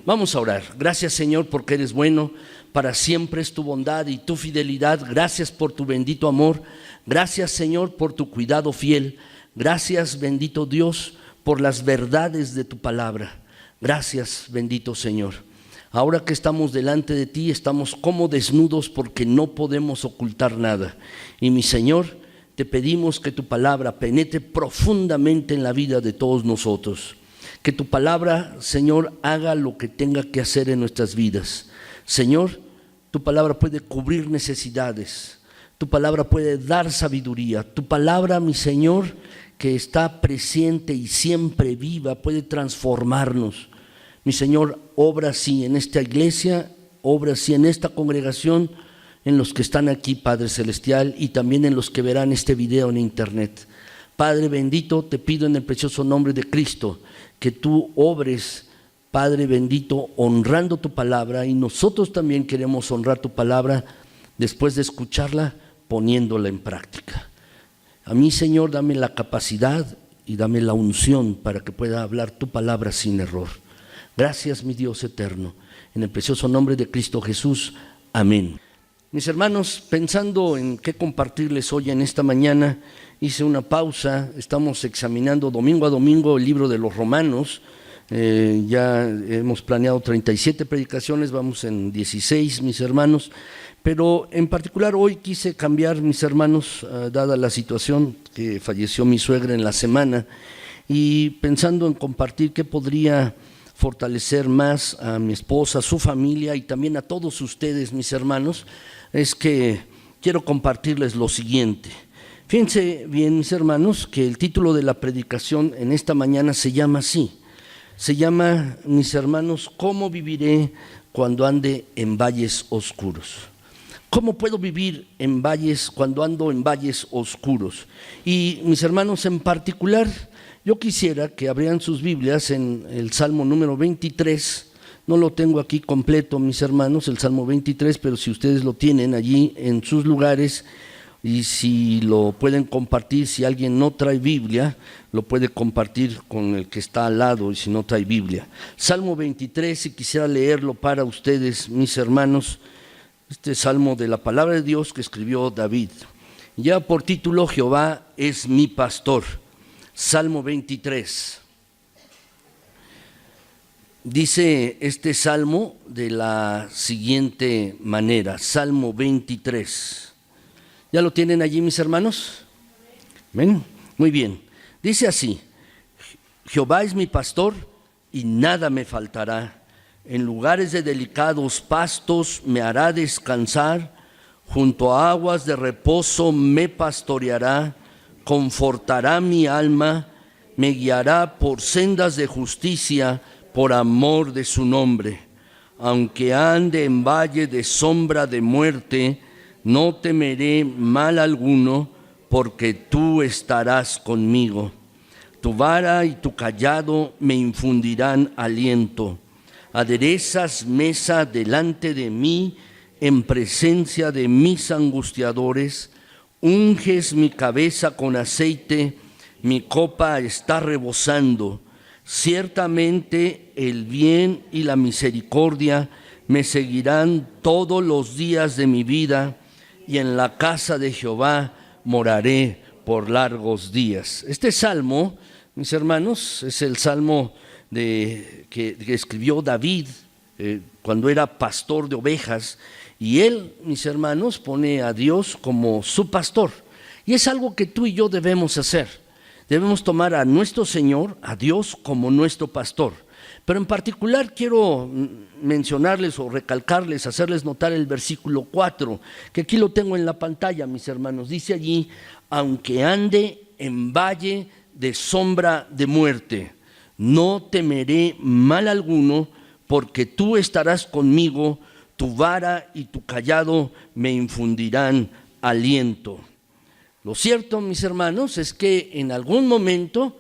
Vamos a orar. Gracias, Señor, porque eres bueno. Para siempre es tu bondad y tu fidelidad. Gracias por tu bendito amor. Gracias, Señor, por tu cuidado fiel. Gracias, bendito Dios, por las verdades de tu palabra. Gracias, bendito Señor. Ahora que estamos delante de ti, estamos como desnudos porque no podemos ocultar nada. Y mi Señor, te pedimos que tu palabra penetre profundamente en la vida de todos nosotros. Que tu palabra, Señor, haga lo que tenga que hacer en nuestras vidas. Señor, tu palabra puede cubrir necesidades. Tu palabra puede dar sabiduría. Tu palabra, mi Señor, que está presente y siempre viva, puede transformarnos. Mi Señor, obra así en esta iglesia, obra así en esta congregación, en los que están aquí, Padre Celestial, y también en los que verán este video en internet. Padre bendito, te pido en el precioso nombre de Cristo, que tú obres, Padre bendito, honrando tu palabra, y nosotros también queremos honrar tu palabra después de escucharla, poniéndola en práctica. A mí, Señor, dame la capacidad y dame la unción para que pueda hablar tu palabra sin error. Gracias, mi Dios eterno, en el precioso nombre de Cristo Jesús. Amén. Mis hermanos, pensando en qué compartirles hoy en esta mañana, hice una pausa. Estamos examinando domingo a domingo el libro de los Romanos. Ya hemos planeado 37 predicaciones, vamos en 16, mis hermanos. Pero en particular hoy quise cambiar, mis hermanos, dada la situación que falleció mi suegra en la semana, y pensando en compartir qué podría fortalecer más a mi esposa, a su familia y también a todos ustedes, mis hermanos, es que quiero compartirles lo siguiente. Fíjense bien, mis hermanos, que el título de la predicación en esta mañana se llama así. Se llama, mis hermanos, ¿cómo viviré cuando ande en valles oscuros? ¿Cómo puedo vivir en valles cuando ando en valles oscuros? Y mis hermanos, en particular, yo quisiera que abrieran sus Biblias en el Salmo número 23. No lo tengo aquí completo, mis hermanos, el Salmo 23, pero si ustedes lo tienen allí en sus lugares, y si lo pueden compartir, si alguien no trae Biblia, lo puede compartir con el que está al lado, y si no trae Biblia. Salmo 23, si quisiera leerlo para ustedes, mis hermanos, este salmo de la palabra de Dios que escribió David. Ya por título, Jehová es mi pastor. Salmo 23. Dice este salmo de la siguiente manera, Salmo 23. ¿Ya lo tienen allí, mis hermanos? ¿Ven? Muy bien. Dice así: Jehová es mi pastor y nada me faltará. En lugares de delicados pastos me hará descansar. Junto a aguas de reposo me pastoreará. Confortará mi alma. Me guiará por sendas de justicia por amor de su nombre. Aunque ande en valle de sombra de muerte, no temeré mal alguno, porque tú estarás conmigo. Tu vara y tu cayado me infundirán aliento. Aderezas mesa delante de mí en presencia de mis angustiadores. Unges mi cabeza con aceite, mi copa está rebosando. Ciertamente el bien y la misericordia me seguirán todos los días de mi vida, y en la casa de Jehová moraré por largos días. Este salmo, mis hermanos, es el salmo que escribió David cuando era pastor de ovejas, y él, mis hermanos, pone a Dios como su pastor. Y es algo que tú y yo debemos hacer. Debemos tomar a nuestro Señor, a Dios, como nuestro pastor. Pero en particular quiero mencionarles o recalcarles, hacerles notar el versículo 4, que aquí lo tengo en la pantalla, mis hermanos. Dice allí: aunque ande en valle de sombra de muerte, no temeré mal alguno, porque tú estarás conmigo, tu vara y tu cayado me infundirán aliento. Lo cierto, mis hermanos, es que en algún momento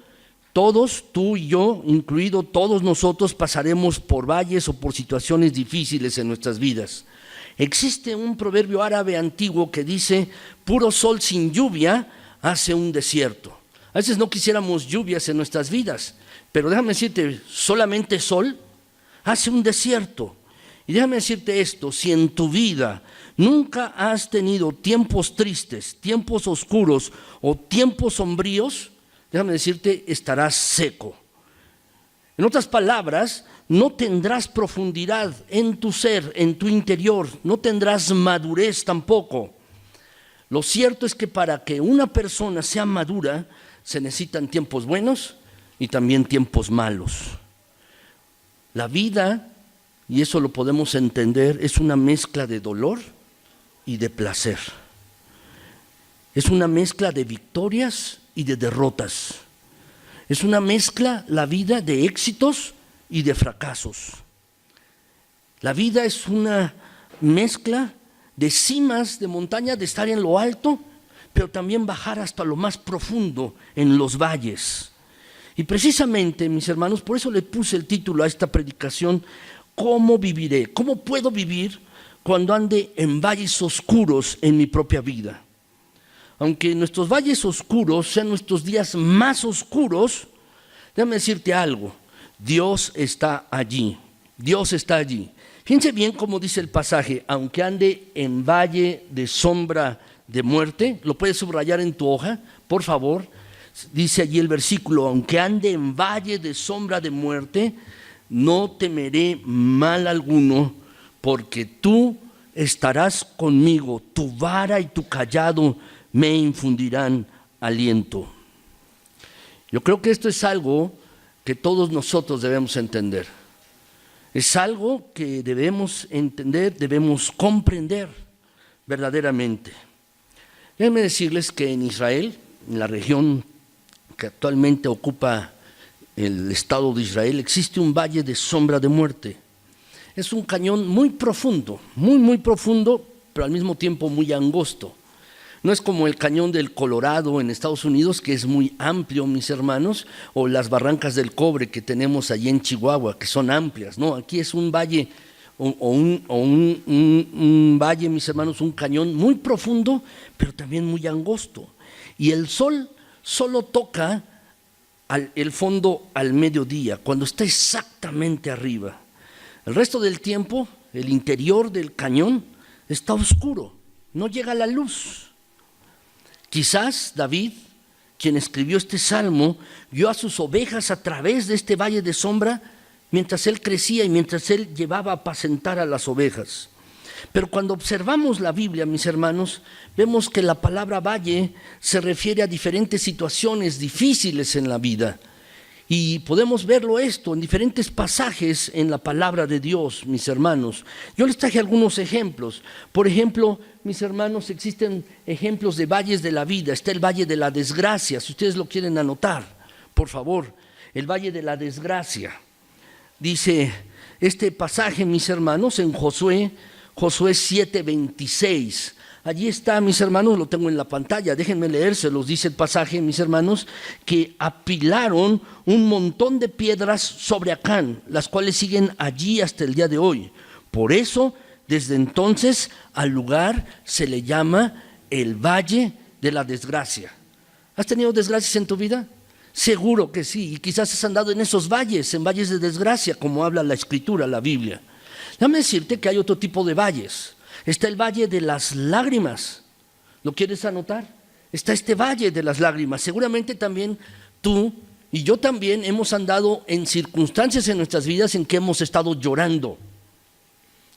Todos, tú y yo, incluido todos nosotros, pasaremos por valles o por situaciones difíciles en nuestras vidas. Existe un proverbio árabe antiguo que dice: puro sol sin lluvia hace un desierto. A veces no quisiéramos lluvias en nuestras vidas, pero déjame decirte, solamente sol hace un desierto. Y déjame decirte esto: si en tu vida nunca has tenido tiempos tristes, tiempos oscuros o tiempos sombríos, déjame decirte, estarás seco. En otras palabras, no tendrás profundidad en tu ser, en tu interior, no tendrás madurez tampoco. Lo cierto es que para que una persona sea madura, se necesitan tiempos buenos y también tiempos malos. La vida, y eso lo podemos entender, es una mezcla de dolor y de placer. Es una mezcla de victorias y de derrotas. Es una mezcla, la vida, de éxitos y de fracasos. La vida es una mezcla de cimas de montaña, de estar en lo alto, pero también bajar hasta lo más profundo en los valles. Y precisamente, mis hermanos, por eso le puse el título a esta predicación: ¿cómo viviré? ¿Cómo puedo vivir cuando ande en valles oscuros en mi propia vida? Aunque nuestros valles oscuros sean nuestros días más oscuros, déjame decirte algo: Dios está allí, Dios está allí. Fíjense bien cómo dice el pasaje: aunque ande en valle de sombra de muerte. Lo puedes subrayar en tu hoja, por favor. Dice allí el versículo: aunque ande en valle de sombra de muerte, no temeré mal alguno, porque tú estarás conmigo, tu vara y tu cayado me infundirán aliento. Yo creo que esto es algo que todos nosotros debemos entender. Es algo que debemos entender, debemos comprender verdaderamente. Déjenme decirles que en Israel, en la región que actualmente ocupa el Estado de Israel, existe un valle de sombra de muerte. Es un cañón muy profundo, muy profundo, pero al mismo tiempo muy angosto. No es como el cañón del Colorado en Estados Unidos, que es muy amplio, mis hermanos, o las barrancas del Cobre que tenemos allí en Chihuahua, que son amplias. No, aquí es un valle, un valle, mis hermanos, un cañón muy profundo, pero también muy angosto. Y el sol solo toca el fondo al mediodía, cuando está exactamente arriba. El resto del tiempo, el interior del cañón está oscuro, no llega la luz. Quizás David, quien escribió este salmo, vio a sus ovejas a través de este valle de sombra mientras él crecía y mientras él llevaba a apacentar a las ovejas. Pero cuando observamos la Biblia, mis hermanos, vemos que la palabra valle se refiere a diferentes situaciones difíciles en la vida. Y podemos verlo esto en diferentes pasajes en la palabra de Dios, mis hermanos. Yo les traje algunos ejemplos. Por ejemplo, mis hermanos, existen ejemplos de valles de la vida. Está el valle de la desgracia, si ustedes lo quieren anotar, por favor. El valle de la desgracia. Dice este pasaje, mis hermanos, en Josué 7:26. Allí está, mis hermanos, lo tengo en la pantalla, déjenme leérselos. Dice el pasaje, mis hermanos, que apilaron un montón de piedras sobre Acán, las cuales siguen allí hasta el día de hoy. Por eso, desde entonces, al lugar se le llama el Valle de la Desgracia. ¿Has tenido desgracias en tu vida? Seguro que sí, y quizás has andado en esos valles, en valles de desgracia, como habla la Escritura, la Biblia. Déjame decirte que hay otro tipo de valles. Está el valle de las lágrimas. ¿Lo quieres anotar? Está este valle de las lágrimas. Seguramente también tú y yo también hemos andado en circunstancias en nuestras vidas en que hemos estado llorando,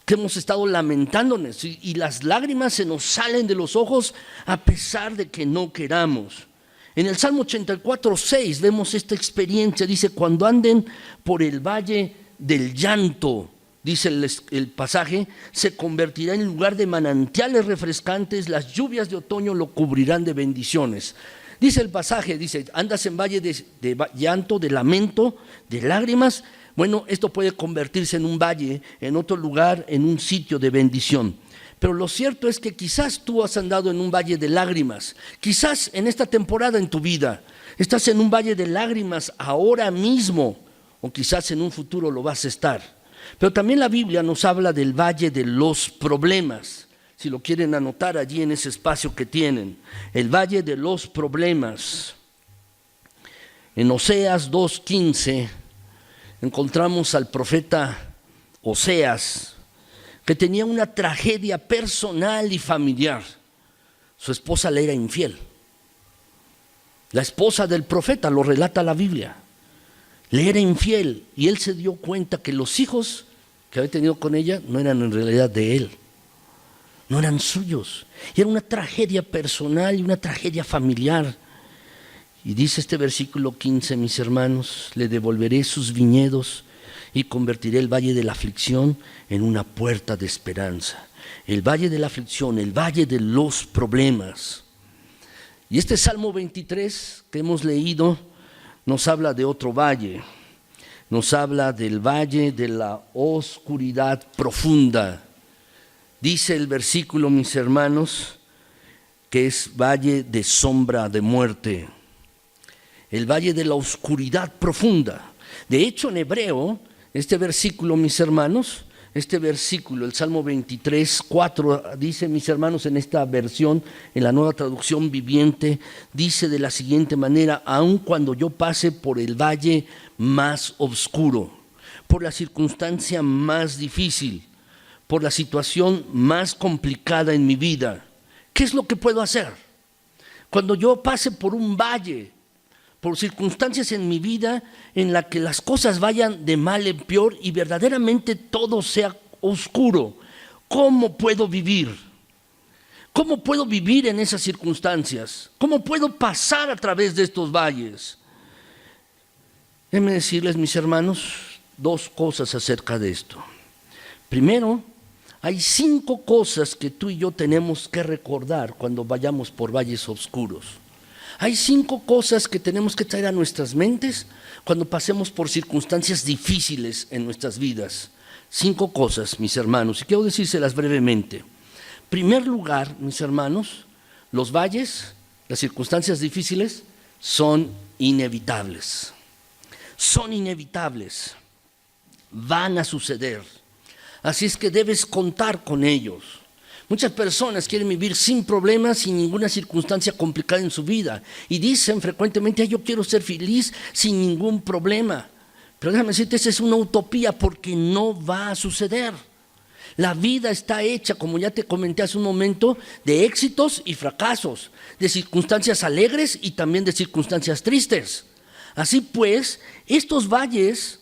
que hemos estado lamentándonos, y las lágrimas se nos salen de los ojos a pesar de que no queramos. En el Salmo 84:6 vemos esta experiencia. Dice: cuando anden por el valle del llanto, dice el pasaje, se convertirá en lugar de manantiales refrescantes, las lluvias de otoño lo cubrirán de bendiciones. Dice el pasaje, dice: andas en valle de llanto, de lamento, de lágrimas. Bueno, esto puede convertirse en un valle, en otro lugar, en un sitio de bendición. Pero lo cierto es que quizás tú has andado en un valle de lágrimas, quizás en esta temporada en tu vida. Estás en un valle de lágrimas ahora mismo, o quizás en un futuro lo vas a estar. Pero también la Biblia nos habla del valle de los problemas. Si lo quieren anotar allí en ese espacio que tienen, el valle de los problemas. En Oseas 2:15 encontramos al profeta Oseas, que tenía una tragedia personal y familiar. Su esposa le era infiel. La esposa del profeta, lo relata la Biblia, le era infiel y él se dio cuenta que los hijos que había tenido con ella no eran en realidad de él, no eran suyos. Y era una tragedia personal y una tragedia familiar. Y dice este versículo 15, mis hermanos, le devolveré sus viñedos y convertiré el valle de la aflicción en una puerta de esperanza. El valle de la aflicción, el valle de los problemas. Y este Salmo 23 que hemos leído nos habla de otro valle. Nos habla del valle de la oscuridad profunda. Dice el versículo, mis hermanos, que es valle de sombra de muerte. El valle de la oscuridad profunda. De hecho, en hebreo, este versículo, mis hermanos, este versículo, el Salmo 23, 4, dice, mis hermanos, en esta versión, en la Nueva Traducción Viviente, dice de la siguiente manera: aun cuando yo pase por el valle más oscuro, por la circunstancia más difícil, por la situación más complicada en mi vida, ¿qué es lo que puedo hacer? Cuando yo pase por un valle, por circunstancias en mi vida en la que las cosas vayan de mal en peor y verdaderamente todo sea oscuro, ¿cómo puedo vivir? ¿Cómo puedo vivir en esas circunstancias? ¿Cómo puedo pasar a través de estos valles? Déjenme decirles, mis hermanos, dos cosas acerca de esto. Primero, hay 5 cosas que tú y yo tenemos que recordar cuando vayamos por valles oscuros. Hay 5 cosas que tenemos que traer a nuestras mentes cuando pasemos por circunstancias difíciles en nuestras vidas. 5 cosas, mis hermanos, y quiero decírselas brevemente. En primer lugar, mis hermanos, los valles, las circunstancias difíciles son inevitables. Son inevitables. Van a suceder. Así es que debes contar con ellos. Muchas personas quieren vivir sin problemas, sin ninguna circunstancia complicada en su vida. Y dicen frecuentemente, yo quiero ser feliz sin ningún problema. Pero déjame decirte, esa es una utopía porque no va a suceder. La vida está hecha, como ya te comenté hace un momento, de éxitos y fracasos, de circunstancias alegres y también de circunstancias tristes. Así pues, estos valles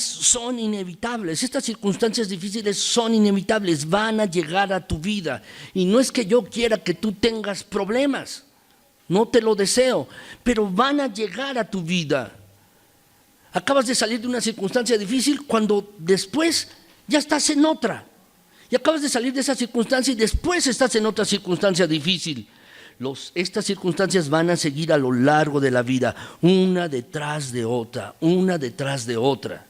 son inevitables, estas circunstancias difíciles son inevitables, van a llegar a tu vida. Y no es que yo quiera que tú tengas problemas, no te lo deseo, pero van a llegar a tu vida. Acabas de salir de una circunstancia difícil cuando después ya estás en otra. Y acabas de salir de esa circunstancia y después estás en otra circunstancia difícil. Estas circunstancias van a seguir a lo largo de la vida, una detrás de otra, una detrás de otra.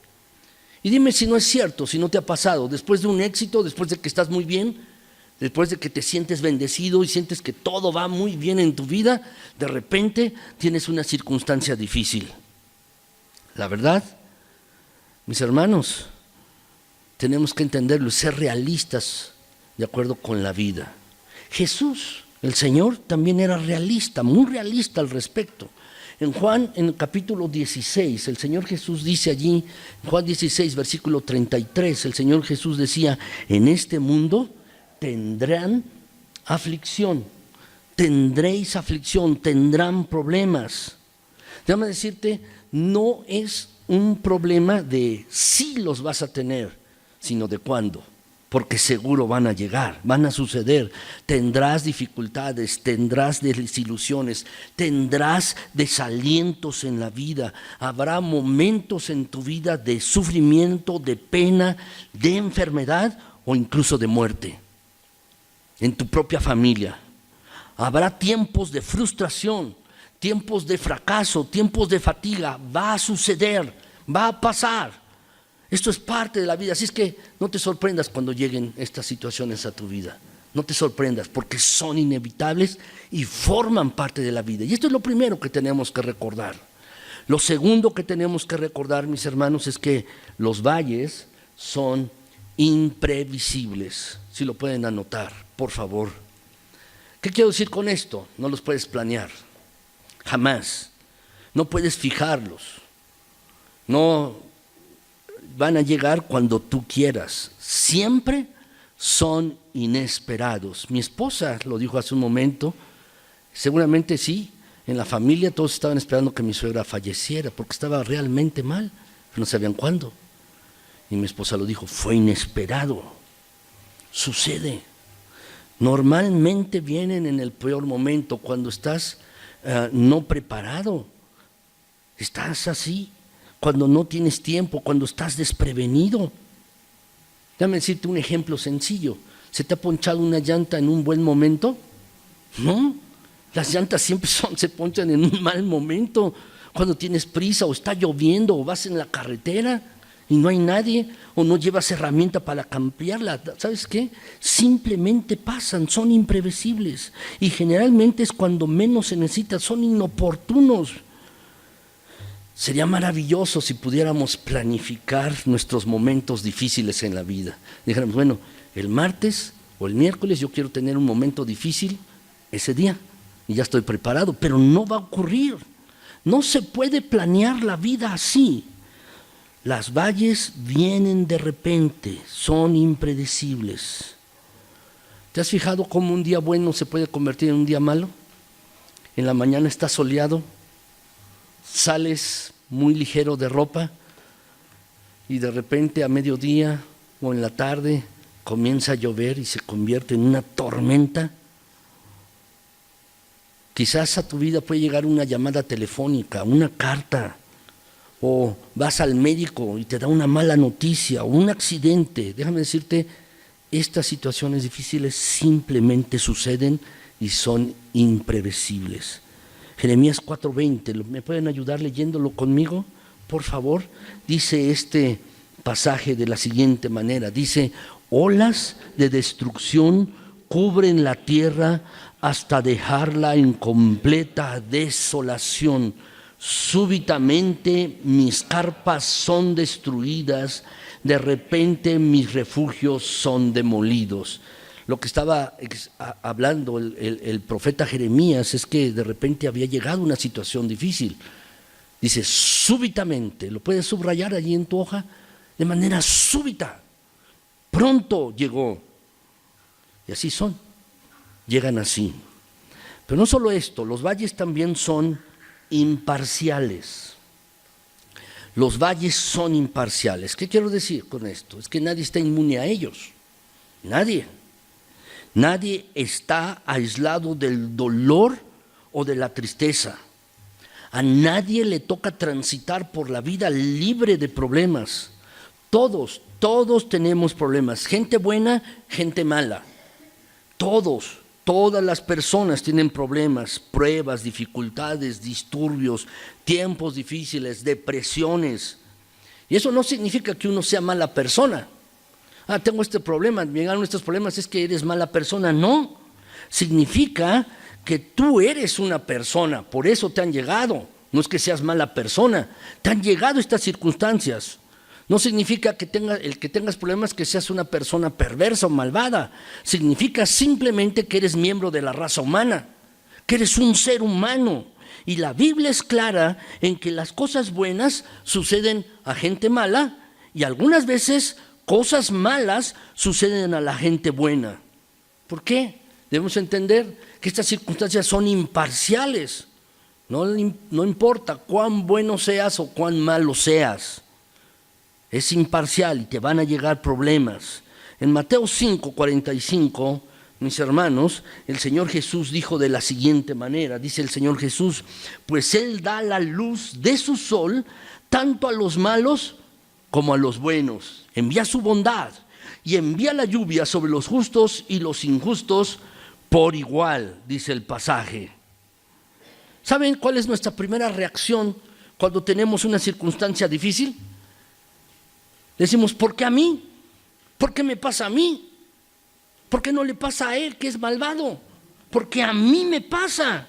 Y dime si no es cierto, si no te ha pasado, después de un éxito, después de que estás muy bien, después de que te sientes bendecido y sientes que todo va muy bien en tu vida, de repente tienes una circunstancia difícil. La verdad, mis hermanos, tenemos que entenderlo y ser realistas de acuerdo con la vida. Jesús, el Señor, también era realista, muy realista al respecto. En Juan, en el capítulo 16, el Señor Jesús dice allí, Juan 16, versículo 33, el Señor Jesús decía, en este mundo tendrán aflicción, tendréis aflicción, tendrán problemas. Déjame decirte, no es un problema de si los vas a tener, sino de cuándo. Porque seguro van a llegar, van a suceder. Tendrás dificultades, tendrás desilusiones, tendrás desalientos en la vida. Habrá momentos en tu vida de sufrimiento, de pena, de enfermedad o incluso de muerte. En tu propia familia. Habrá tiempos de frustración, tiempos de fracaso, tiempos de fatiga. Va a suceder, va a pasar. Esto es parte de la vida, así es que no te sorprendas cuando lleguen estas situaciones a tu vida. No te sorprendas, porque son inevitables y forman parte de la vida. Y esto es lo primero que tenemos que recordar. Lo segundo que tenemos que recordar, mis hermanos, es que los valles son imprevisibles. Si lo pueden anotar, por favor. ¿Qué quiero decir con esto? No los puedes planear, jamás. No puedes fijarlos. No van a llegar cuando tú quieras. Siempre son inesperados. Mi esposa lo dijo hace un momento, seguramente sí, en la familia todos estaban esperando que mi suegra falleciera porque estaba realmente mal, pero no sabían cuándo. Y mi esposa lo dijo, fue inesperado, sucede. Normalmente vienen en el peor momento, cuando estás no preparado, estás así, cuando no tienes tiempo, cuando estás desprevenido. Déjame decirte un ejemplo sencillo. ¿Se te ha ponchado una llanta en un buen momento? No, las llantas siempre se ponchan en un mal momento, cuando tienes prisa o está lloviendo o vas en la carretera y no hay nadie o no llevas herramienta para cambiarla. ¿Sabes qué? Simplemente pasan, son imprevisibles y generalmente es cuando menos se necesita, son inoportunos. Sería maravilloso si pudiéramos planificar nuestros momentos difíciles en la vida. Dijéramos, bueno, el martes o el miércoles yo quiero tener un momento difícil ese día y ya estoy preparado, pero no va a ocurrir. No se puede planear la vida así. Las valles vienen de repente, son impredecibles. ¿Te has fijado cómo un día bueno se puede convertir en un día malo? En la mañana está soleado, sales muy ligero de ropa y de repente a mediodía o en la tarde comienza a llover y se convierte en una tormenta. Quizás a tu vida puede llegar una llamada telefónica, una carta, o vas al médico y te da una mala noticia o un accidente. Déjame decirte, estas situaciones difíciles simplemente suceden y son imprevisibles. Jeremías 4:20, ¿me pueden ayudar leyéndolo conmigo? Por favor, dice este pasaje de la siguiente manera, dice, olas de destrucción cubren la tierra hasta dejarla en completa desolación. Súbitamente mis carpas son destruidas, de repente mis refugios son demolidos. Lo que estaba hablando el profeta Jeremías es que de repente había llegado una situación difícil. Dice, súbitamente, lo puedes subrayar allí en tu hoja, de manera súbita, pronto llegó. Y así son, llegan así. Pero no solo esto, los valles también son imparciales. Los valles son imparciales. ¿Qué quiero decir con esto? Es que nadie está inmune a ellos. Nadie. Nadie está aislado del dolor o de la tristeza. A nadie le toca transitar por la vida libre de problemas. Todos tenemos problemas. Gente buena, gente mala. Todas las personas tienen problemas, pruebas, dificultades, disturbios, tiempos difíciles, depresiones. Y eso no significa que uno sea mala persona. Tengo este problema, me llegaron estos problemas, es que eres mala persona. No, significa que tú eres una persona, por eso te han llegado. No es que seas mala persona, te han llegado estas circunstancias. No significa que el que tengas problemas que seas una persona perversa o malvada. Significa simplemente que eres miembro de la raza humana, que eres un ser humano. Y la Biblia es clara en que las cosas buenas suceden a gente mala y algunas veces cosas malas suceden a la gente buena. ¿Por qué? Debemos entender que estas circunstancias son imparciales. No importa cuán bueno seas o cuán malo seas. Es imparcial y te van a llegar problemas. En Mateo 5:45, mis hermanos, el Señor Jesús dijo de la siguiente manera, dice el Señor Jesús, pues Él da la luz de su sol tanto a los malos como a los buenos. Envía su bondad y envía la lluvia sobre los justos y los injustos por igual, dice el pasaje. ¿Saben cuál es nuestra primera reacción cuando tenemos una circunstancia difícil? Decimos, ¿por qué a mí? ¿Por qué me pasa a mí? ¿Por qué no le pasa a él que es malvado? Porque a mí me pasa.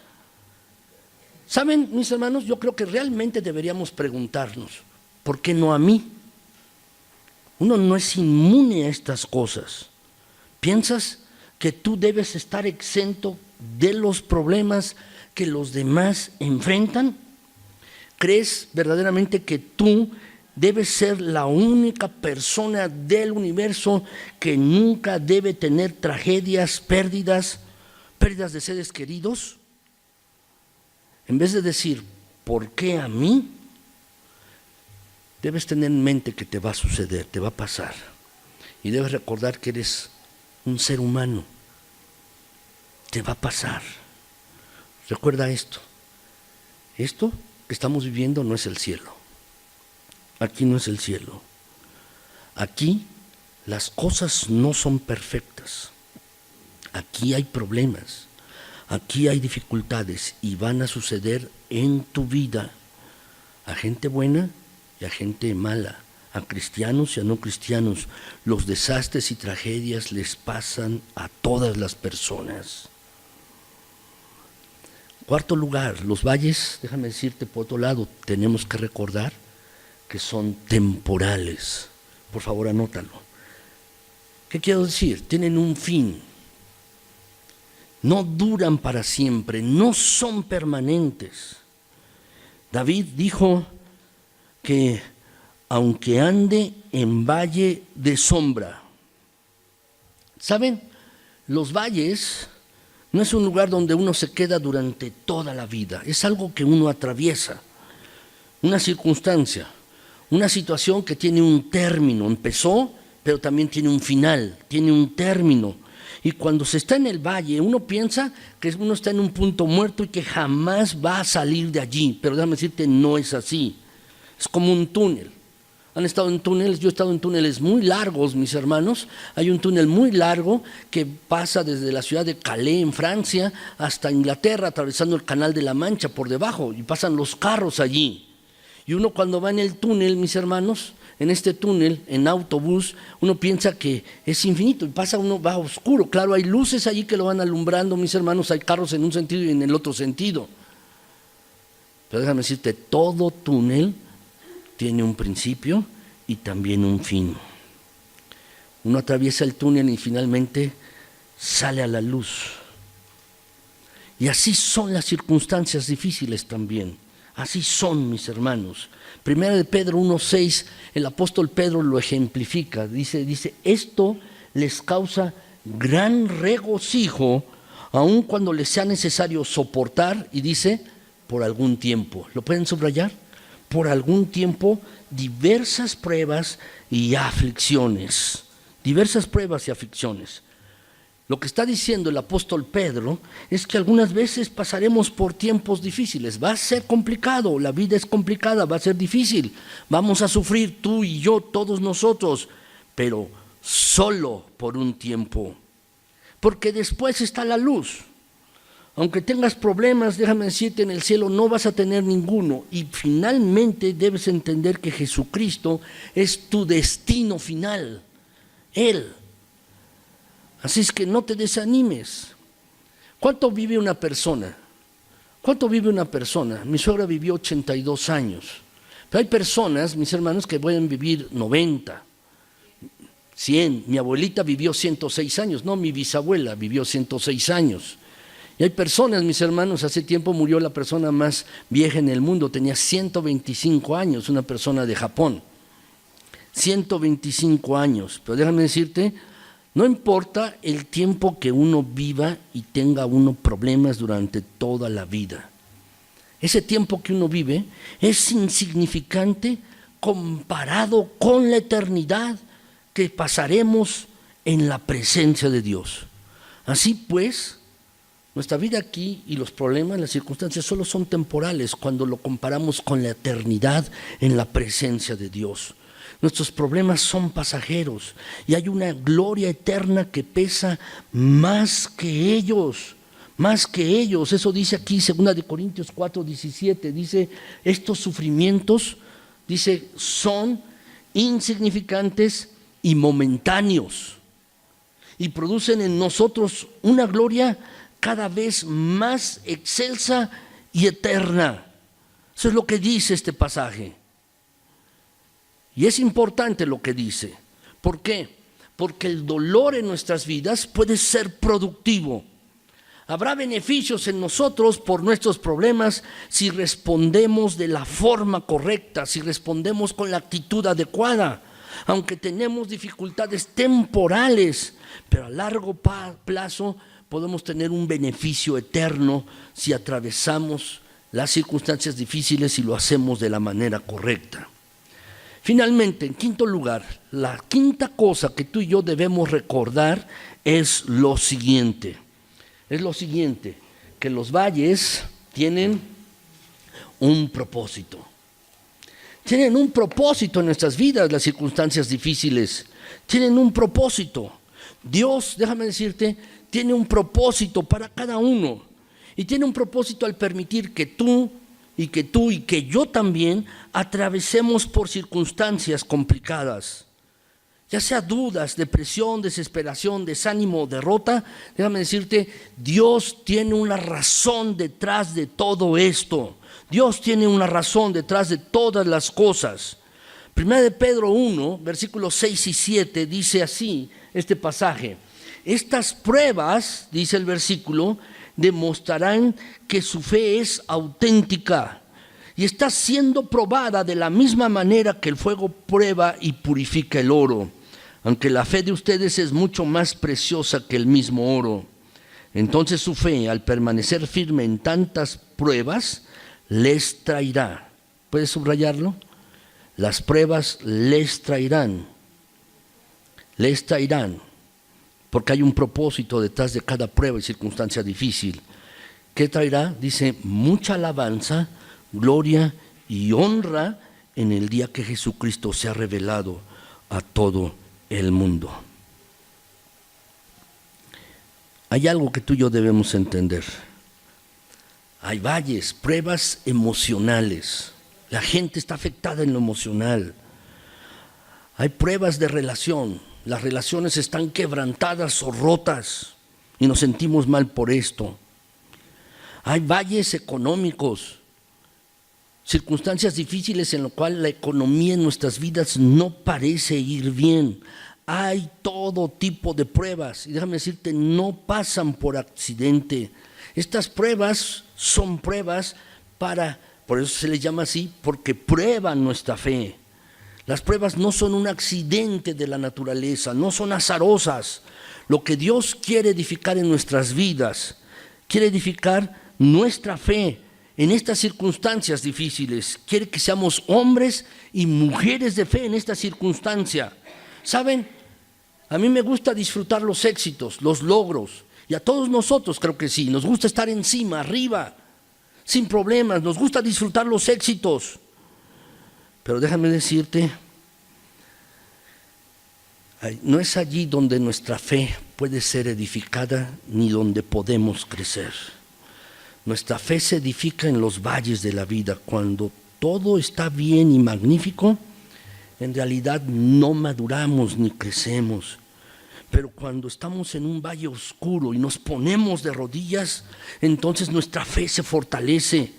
¿Saben, mis hermanos? Yo creo que realmente deberíamos preguntarnos, ¿por qué no a mí? Uno no es inmune a estas cosas. ¿Piensas que tú debes estar exento de los problemas que los demás enfrentan? ¿Crees verdaderamente que tú debes ser la única persona del universo que nunca debe tener tragedias, pérdidas de seres queridos? En vez de decir, ¿por qué a mí? Debes tener en mente que te va a suceder, te va a pasar. Y debes recordar que eres un ser humano. Te va a pasar. Recuerda esto. Esto que estamos viviendo no es el cielo. Aquí no es el cielo. Aquí las cosas no son perfectas. Aquí hay problemas. Aquí hay dificultades y van a suceder en tu vida. A gente buena y a gente mala, a cristianos y a no cristianos. Los desastres y tragedias les pasan a todas las personas. Cuarto lugar, los valles, déjame decirte por otro lado, tenemos que recordar que son temporales. Por favor, anótalo. ¿Qué quiero decir? Tienen un fin. No duran para siempre, no son permanentes. David dijo que aunque ande en valle de sombra. ¿Saben? Los valles no es un lugar donde uno se queda durante toda la vida, es algo que uno atraviesa, una circunstancia, una situación que tiene un término, empezó, pero también tiene un final, tiene un término. Y cuando se está en el valle, uno piensa que uno está en un punto muerto y que jamás va a salir de allí, pero déjame decirte, no es así. Es como un túnel. ¿Han estado en túneles? Yo he estado en túneles muy largos, mis hermanos. Hay un túnel muy largo que pasa desde la ciudad de Calais, en Francia, hasta Inglaterra, atravesando el Canal de la Mancha por debajo, y pasan los carros allí. Y uno cuando va en el túnel, mis hermanos, en este túnel, en autobús, uno piensa que es infinito, y pasa uno, va oscuro. Claro, hay luces allí que lo van alumbrando, mis hermanos, hay carros en un sentido y en el otro sentido. Pero déjame decirte, todo túnel tiene un principio y también un fin. Uno atraviesa el túnel y finalmente sale a la luz. Y así son las circunstancias difíciles también. Así son, mis hermanos. Primera de Pedro 1:6, el apóstol Pedro lo ejemplifica. Dice, esto les causa gran regocijo, aun cuando les sea necesario soportar, y dice, por algún tiempo. ¿Lo pueden subrayar? Por algún tiempo, diversas pruebas y aflicciones. Diversas pruebas y aflicciones. Lo que está diciendo el apóstol Pedro es que algunas veces pasaremos por tiempos difíciles. Va a ser complicado, la vida es complicada, va a ser difícil. Vamos a sufrir tú y yo, todos nosotros, pero solo por un tiempo. Porque después está la luz. Aunque tengas problemas, déjame decirte, en el cielo no vas a tener ninguno. Y finalmente debes entender que Jesucristo es tu destino final. Él. Así es que no te desanimes. ¿Cuánto vive una persona? ¿Cuánto vive una persona? Mi suegra vivió 82 años. Pero hay personas, mis hermanos, que pueden vivir 90, 100. Mi abuelita vivió 106 años. No, mi bisabuela vivió 106 años. Y hay personas, mis hermanos, hace tiempo murió la persona más vieja en el mundo. Tenía 125 años, una persona de Japón. 125 años. Pero déjame decirte, no importa el tiempo que uno viva y tenga uno problemas durante toda la vida. Ese tiempo que uno vive es insignificante comparado con la eternidad que pasaremos en la presencia de Dios. Así pues, nuestra vida aquí y los problemas, las circunstancias solo son temporales cuando lo comparamos con la eternidad en la presencia de Dios. Nuestros problemas son pasajeros y hay una gloria eterna que pesa más que ellos, más que ellos. Eso dice aquí 2 Corintios 4:17, dice, estos sufrimientos, dice, son insignificantes y momentáneos. y producen en nosotros una gloria cada vez más excelsa y eterna. Eso es lo que dice este pasaje. Y es importante lo que dice. ¿Por qué? Porque el dolor en nuestras vidas puede ser productivo. Habrá beneficios en nosotros por nuestros problemas si respondemos de la forma correcta, si respondemos con la actitud adecuada. Aunque tenemos dificultades temporales, pero a largo plazo podemos tener un beneficio eterno si atravesamos las circunstancias difíciles y lo hacemos de la manera correcta. Finalmente, en quinto lugar, la quinta cosa que tú y yo debemos recordar es lo siguiente. Es lo siguiente, que los valles tienen un propósito. Tienen un propósito en nuestras vidas, las circunstancias difíciles. Tienen un propósito. Dios, déjame decirte, tiene un propósito para cada uno. Y tiene un propósito al permitir que tú y que yo también atravesemos por circunstancias complicadas. Ya sea dudas, depresión, desesperación, desánimo, derrota, déjame decirte, Dios tiene una razón detrás de todo esto. Dios tiene una razón detrás de todas las cosas. Primera de Pedro 1, versículos 6 y 7, dice así este pasaje. Estas pruebas, dice el versículo, demostrarán que su fe es auténtica y está siendo probada de la misma manera que el fuego prueba y purifica el oro. Aunque la fe de ustedes es mucho más preciosa que el mismo oro. Entonces su fe, al permanecer firme en tantas pruebas, les traerá. ¿Puedes subrayarlo? Las pruebas les traerán. Les traerán. Porque hay un propósito detrás de cada prueba y circunstancia difícil. ¿Qué traerá? Dice, mucha alabanza, gloria y honra en el día que Jesucristo se ha revelado a todo el mundo. Hay algo que tú y yo debemos entender. Hay valles, pruebas emocionales. La gente está afectada en lo emocional. Hay pruebas de relación. Las relaciones están quebrantadas o rotas y nos sentimos mal por esto. Hay valles económicos, circunstancias difíciles en las cuales la economía en nuestras vidas no parece ir bien. Hay todo tipo de pruebas y déjame decirte, no pasan por accidente. Estas pruebas son pruebas por eso se les llama así, porque prueban nuestra fe. Las pruebas no son un accidente de la naturaleza, no son azarosas. Lo que Dios quiere edificar en nuestras vidas, quiere edificar nuestra fe en estas circunstancias difíciles. Quiere que seamos hombres y mujeres de fe en esta circunstancia. ¿Saben? A mí me gusta disfrutar los éxitos, los logros. Y a todos nosotros creo que sí. Nos gusta estar encima, arriba, sin problemas. Nos gusta disfrutar los éxitos. Pero déjame decirte, no es allí donde nuestra fe puede ser edificada ni donde podemos crecer. Nuestra fe se edifica en los valles de la vida. Cuando todo está bien y magnífico, en realidad no maduramos ni crecemos. Pero cuando estamos en un valle oscuro y nos ponemos de rodillas, entonces nuestra fe se fortalece.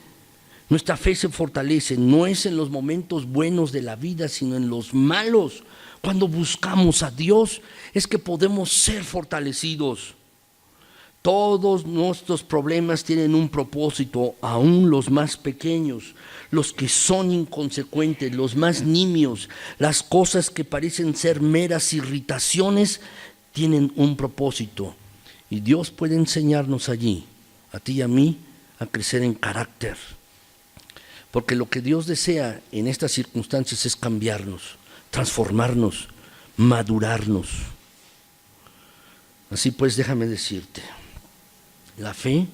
Nuestra fe se fortalece, no es en los momentos buenos de la vida, sino en los malos. Cuando buscamos a Dios es que podemos ser fortalecidos. Todos nuestros problemas tienen un propósito, aún los más pequeños, los que son inconsecuentes, los más nimios, las cosas que parecen ser meras irritaciones, tienen un propósito. Y Dios puede enseñarnos allí, a ti y a mí, a crecer en carácter. Porque lo que Dios desea en estas circunstancias es cambiarnos, transformarnos, madurarnos. Así pues, déjame decirte, la fe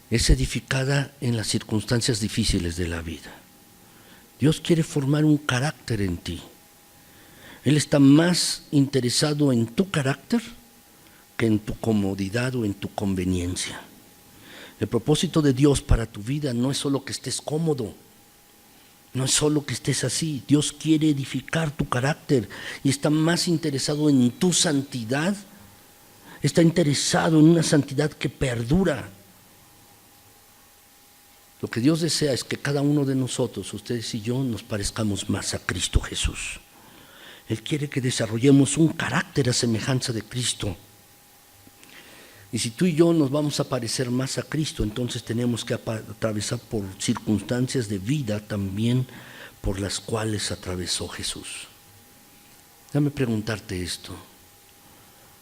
es edificada en las circunstancias difíciles de la vida. Dios quiere formar un carácter en ti. Él está más interesado en tu carácter que en tu comodidad o en tu conveniencia. El propósito de Dios para tu vida no es solo que estés cómodo, no es solo que estés así. Dios quiere edificar tu carácter y está más interesado en tu santidad está interesado en una santidad que perdura. Lo que Dios desea es que cada uno de nosotros, ustedes y yo, nos parezcamos más a Cristo Jesús. Él quiere que desarrollemos un carácter a semejanza de Cristo. Y si tú y yo nos vamos a parecer más a Cristo, entonces tenemos que atravesar por circunstancias de vida también por las cuales atravesó Jesús. Déjame preguntarte esto.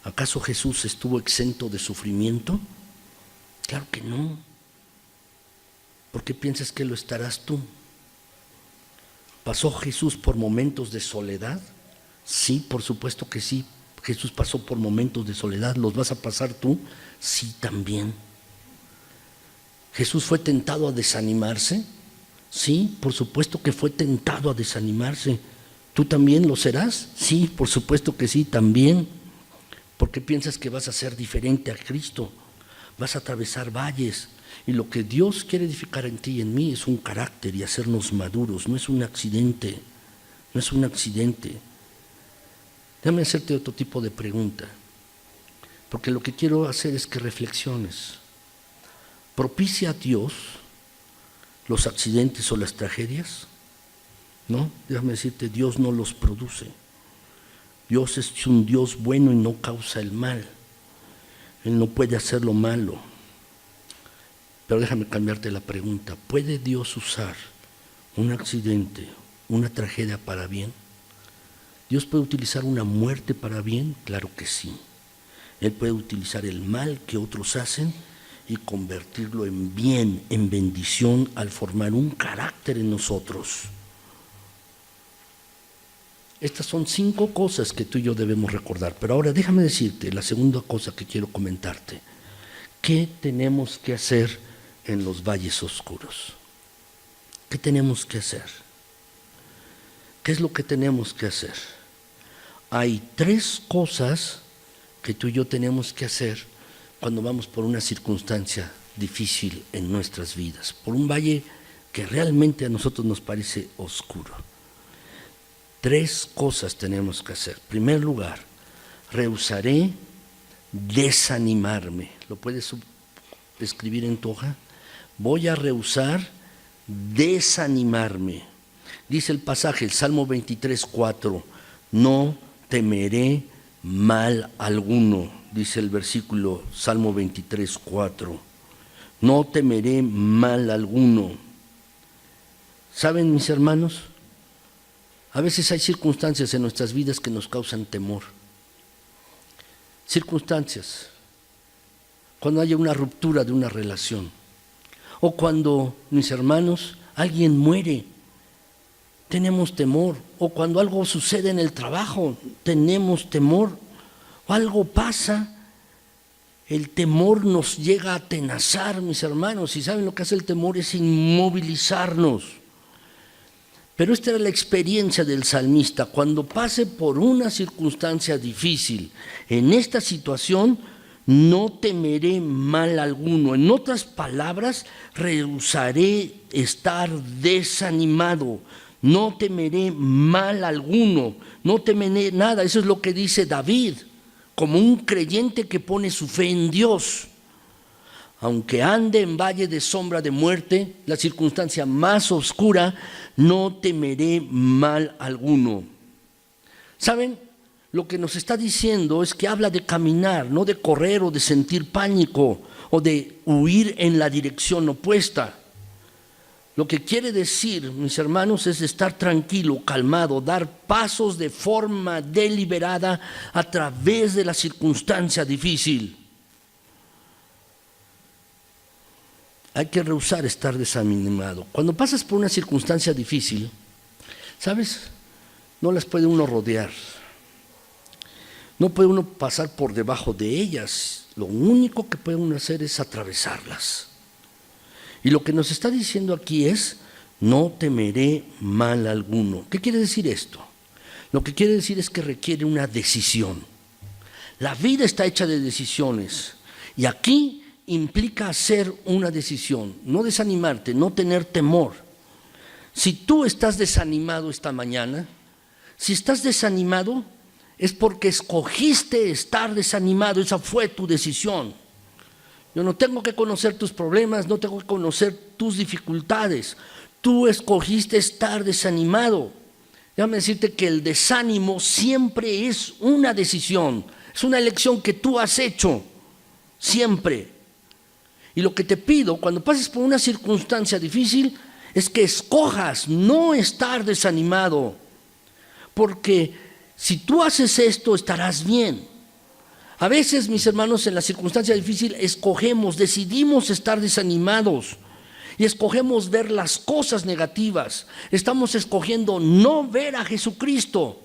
¿Acaso Jesús estuvo exento de sufrimiento? Claro que no. ¿Por qué piensas que lo estarás tú? ¿Pasó Jesús por momentos de soledad? Sí, por supuesto que sí. Jesús pasó por momentos de soledad. ¿Los vas a pasar tú? Sí, también. ¿Jesús fue tentado a desanimarse? Sí, por supuesto que fue tentado a desanimarse. ¿Tú también lo serás? Sí, por supuesto que sí, también. ¿Por qué piensas que vas a ser diferente a Cristo? Vas a atravesar valles. Y lo que Dios quiere edificar en ti y en mí es un carácter y hacernos maduros. No es un accidente. No es un accidente. Déjame hacerte otro tipo de pregunta. Porque lo que quiero hacer es que reflexiones. ¿Propicia a Dios los accidentes o las tragedias? No, déjame decirte, Dios no los produce. Dios es un Dios bueno y no causa el mal. Él no puede hacer lo malo. Pero déjame cambiarte la pregunta. ¿Puede Dios usar un accidente, una tragedia para bien? ¿Dios puede utilizar una muerte para bien? Claro que sí. Él puede utilizar el mal que otros hacen y convertirlo en bien, en bendición, al formar un carácter en nosotros. Estas son 5 cosas que tú y yo debemos recordar. Pero ahora déjame decirte la segunda cosa que quiero comentarte. ¿Qué tenemos que hacer en los valles oscuros? ¿Qué tenemos que hacer? ¿Qué es lo que tenemos que hacer? Hay 3 cosas que tú y yo tenemos que hacer cuando vamos por una circunstancia difícil en nuestras vidas, por un valle que realmente a nosotros nos parece oscuro. 3 cosas tenemos que hacer. En primer lugar, rehusaré desanimarme. ¿Lo puedes escribir en tu hoja? Voy a rehusar desanimarme. Dice el pasaje, el Salmo 23:4, no temeré mal alguno. Dice el versículo Salmo 23:4, no temeré mal alguno. ¿Saben, mis hermanos? A veces hay circunstancias en nuestras vidas que nos causan temor. Circunstancias. Cuando haya una ruptura de una relación. O cuando, mis hermanos, alguien muere. Tenemos temor. O cuando algo sucede en el trabajo, tenemos temor. O algo pasa, el temor nos llega a atenazar, mis hermanos. Y ¿saben lo que hace el temor? Es inmovilizarnos. Pero esta era la experiencia del salmista. Cuando pase por una circunstancia difícil, en esta situación, no temeré mal alguno. En otras palabras, rehusaré estar desanimado. No temeré mal alguno. No temeré nada. Eso es lo que dice David, como un creyente que pone su fe en Dios. Aunque ande en valle de sombra de muerte, la circunstancia más oscura, no temeré mal alguno. ¿Saben? Lo que nos está diciendo es que habla de caminar, no de correr o de sentir pánico o de huir en la dirección opuesta. Lo que quiere decir, mis hermanos, es estar tranquilo, calmado, dar pasos de forma deliberada a través de la circunstancia difícil. Hay que rehusar estar desanimado. Cuando pasas por una circunstancia difícil, ¿sabes? No las puede uno rodear. No puede uno pasar por debajo de ellas. Lo único que puede uno hacer es atravesarlas. Y lo que nos está diciendo aquí es, no temeré mal alguno. ¿Qué quiere decir esto? Lo que quiere decir es que requiere una decisión. La vida está hecha de decisiones. Y aquí implica hacer una decisión, no desanimarte, no tener temor. Si tú estás desanimado esta mañana, si estás desanimado, es porque escogiste estar desanimado. Esa fue tu decisión. Yo no tengo que conocer tus problemas, no tengo que conocer tus dificultades. Tú escogiste estar desanimado. Déjame decirte que el desánimo siempre es una decisión, es una elección que tú has hecho, siempre. Y lo que te pido cuando pases por una circunstancia difícil es que escojas no estar desanimado, porque si tú haces esto estarás bien. A veces, mis hermanos, en la circunstancia difícil decidimos estar desanimados y escogemos ver las cosas negativas. Estamos escogiendo no ver a Jesucristo